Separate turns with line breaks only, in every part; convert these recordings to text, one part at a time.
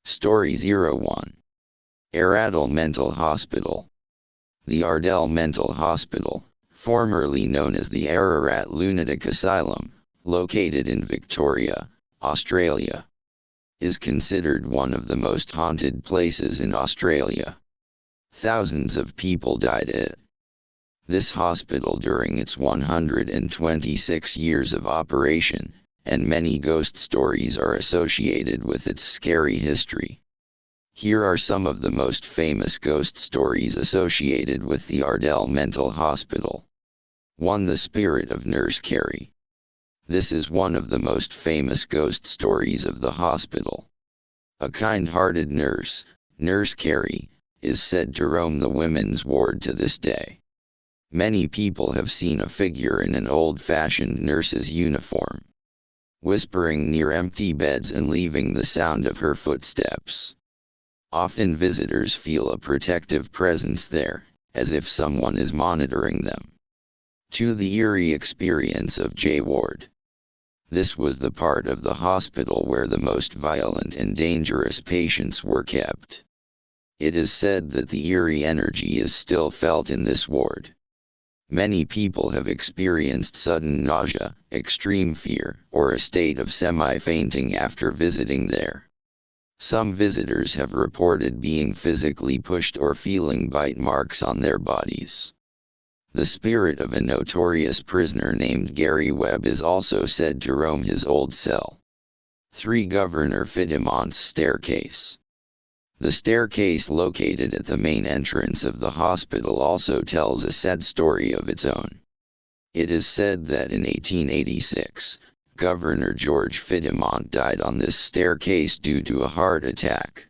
Story 01. Ardell Mental Hospital. The Ardell Mental Hospital, formerly known as the Ararat Lunatic Asylum, located in Victoria, Australia, is considered one of the most haunted places in Australia. Thousands of people died at it. This hospital during its 126 years of operation, and many ghost stories are associated with its scary history. Here are some of the most famous ghost stories associated with the Ardell Mental Hospital. 1. The Spirit of Nurse Carrie. This is one of the most famous ghost stories of the hospital. A kind-hearted nurse, Nurse Carrie, is said to roam the women's ward to this day. Many people have seen a figure in an old-fashioned nurse's uniform, whispering near empty beds and leaving the sound of her footsteps. Often visitors feel a protective presence there, as if someone is monitoring them. 2. The eerie experience of J Ward. This was the part of the hospital where the most violent and dangerous patients were kept. It is said that the eerie energy is still felt in this ward. Many people have experienced sudden nausea, extreme fear, or a state of semi-fainting after visiting there. Some visitors have reported being physically pushed or feeling bite marks on their bodies. The spirit of a notorious prisoner named Gary Webb is also said to roam his old cell. 3. Governor Fidemont's Staircase. The staircase located at the main entrance of the hospital also tells a sad story of its own. It is said that in 1886, Governor George Fidemont died on this staircase due to a heart attack.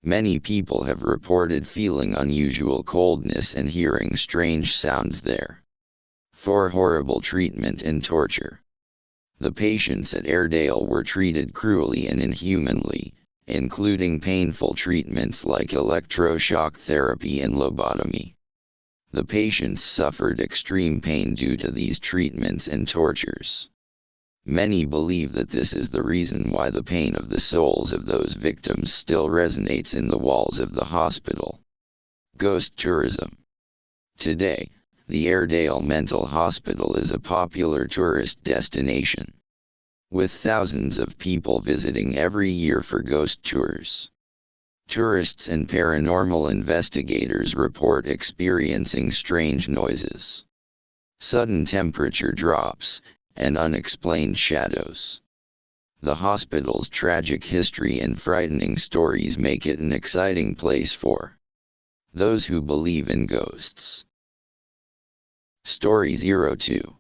Many people have reported feeling unusual coldness and hearing strange sounds there. 4. Horrible treatment and torture. The patients at Ardell were treated cruelly and inhumanly, including painful treatments like electroshock therapy and lobotomy. The patients suffered extreme pain due to these treatments and tortures. Many believe that this is the reason why the pain of the souls of those victims still resonates in the walls of the hospital. Ghost tourism. Today, the Ardell Mental Hospital is a popular tourist destination, with thousands of people visiting every year for ghost tours. Tourists and paranormal investigators report experiencing strange noises, sudden temperature drops, and unexplained shadows. The hospital's tragic history and frightening stories make it an exciting place for those who believe in ghosts. Story 02.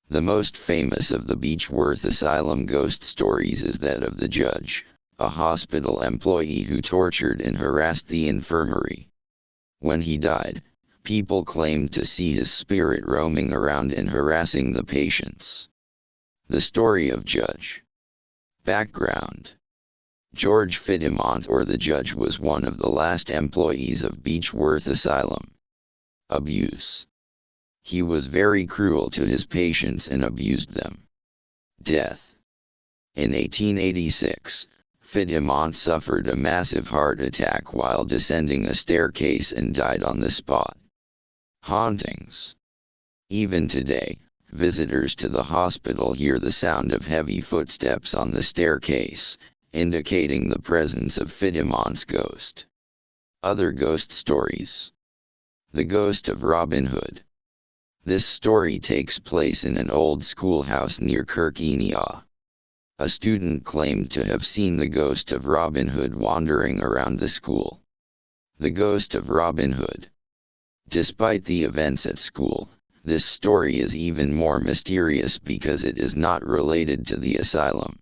The most famous of the Beechworth Asylum ghost stories is that of the judge, a hospital employee who tortured and harassed the infirmary. When he died, people claimed to see his spirit roaming around and harassing the patients. The story of Judge. Background. George Fidemont, or the judge, was one of the last employees of Beechworth Asylum. Abuse. He was very cruel to his patients and abused them. Death. In 1886, Fidemont suffered a massive heart attack while descending a staircase and died on the spot. Hauntings. Even today, visitors to the hospital hear the sound of heavy footsteps on the staircase, indicating the presence of Fidemont's ghost. Other ghost stories. The Ghost of Robin Hood. This story takes place in an old schoolhouse near Kirkenia. A student claimed to have seen the ghost of Robin Hood wandering around the school. The Ghost of Robin Hood. Despite the events at school, this story is even more mysterious because it is not related to the asylum.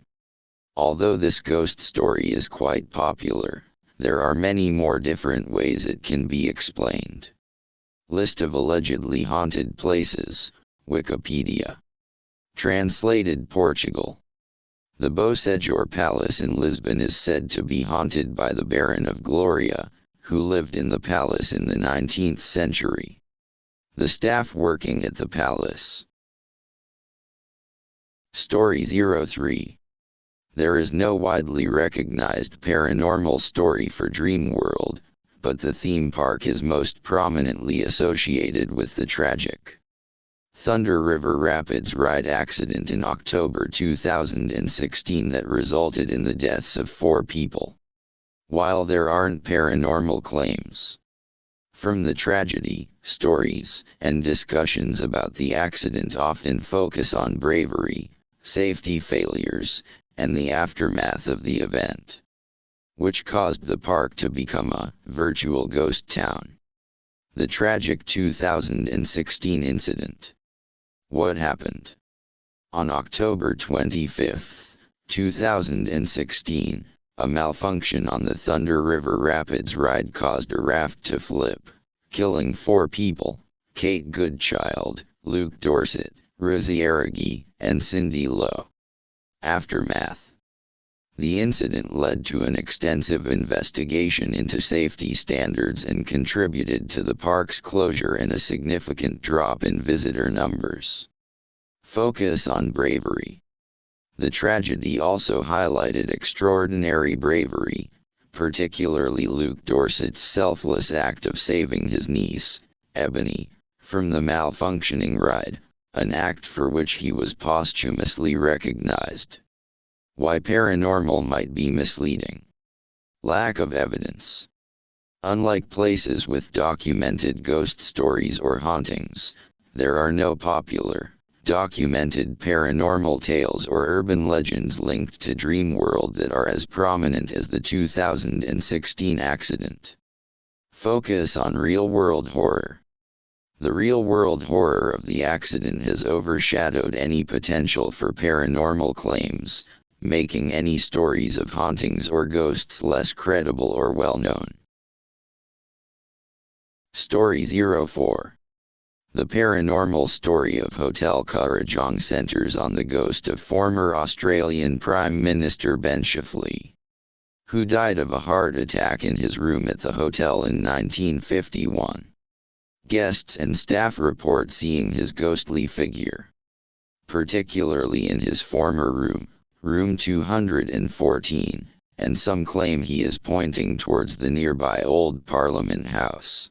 Although this ghost story is quite popular, there are many more different ways it can be explained. List of allegedly haunted places, Wikipedia. Translated Portugal. The Bocejor Palace in Lisbon is said to be haunted by the Baron of Gloria, who lived in the palace in the 19th century. The staff working at the palace. Story 03. There is no widely recognized paranormal story for Dreamworld, but the theme park is most prominently associated with the tragic Thunder River Rapids ride accident in October 2016 that resulted in the deaths of 4 people. While there aren't paranormal claims from the tragedy, stories and discussions about the accident often focus on bravery, safety failures, and the aftermath of the event, which caused the park to become a virtual ghost town. The tragic 2016 incident. What happened? On October 25, 2016, a malfunction on the Thunder River Rapids ride caused a raft to flip, killing 4 people: Kate Goodchild, Luke Dorset, Rosie Aragi, and Cindy Lowe. Aftermath. The incident led to an extensive investigation into safety standards and contributed to the park's closure and a significant drop in visitor numbers. Focus on bravery. The tragedy also highlighted extraordinary bravery, particularly Luke Dorset's selfless act of saving his niece, Ebony, from the malfunctioning ride, an act for which he was posthumously recognized. Why paranormal might be misleading. Lack of evidence. Unlike places with documented ghost stories or hauntings, there are no popular, documented paranormal tales or urban legends linked to Dreamworld that are as prominent as the 2016 accident. Focus on real-world horror. The real-world horror of the accident has overshadowed any potential for paranormal claims, making any stories of hauntings or ghosts less credible or well-known. Story 04. The paranormal story of Hotel Kurrajong centers on the ghost of former Australian Prime Minister Ben Chifley, who died of a heart attack in his room at the hotel in 1951. Guests and staff report seeing his ghostly figure, particularly in his former room, room 214, and some claim he is pointing towards the nearby Old Parliament House.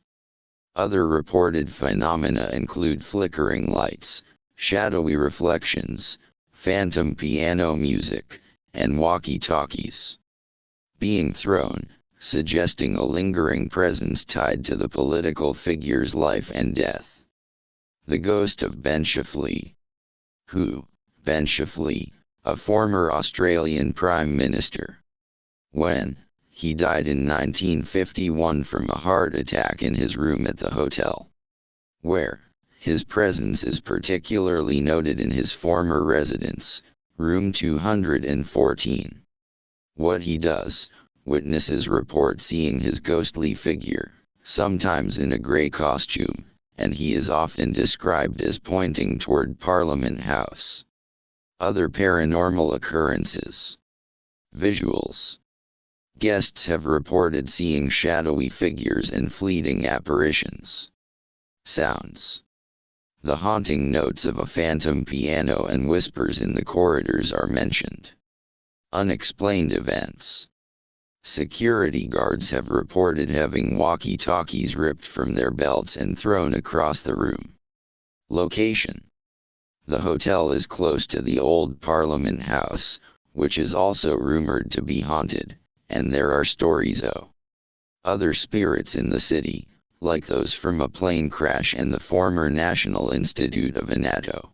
Other reported phenomena include flickering lights, shadowy reflections, phantom piano music, and walkie-talkies being thrown, suggesting a lingering presence tied to the political figure's life and death. The ghost of Ben Chifley. Who? Ben Chifley, a former Australian Prime Minister. When? He died in 1951 from a heart attack in his room at the hotel. Where? His presence is particularly noted in his former residence, room 214. What he does. Witnesses report seeing his ghostly figure, sometimes in a grey costume, and he is often described as pointing toward Parliament House. Other paranormal occurrences. Visuals. Guests have reported seeing shadowy figures and fleeting apparitions. Sounds. The haunting notes of a phantom piano and whispers in the corridors are mentioned. Unexplained events. Security guards have reported having walkie-talkies ripped from their belts and thrown across the room. Location. The hotel is close to the Old Parliament House, which is also rumored to be haunted, and there are stories of other spirits in the city, like those from a plane crash and the former National Institute of Anato.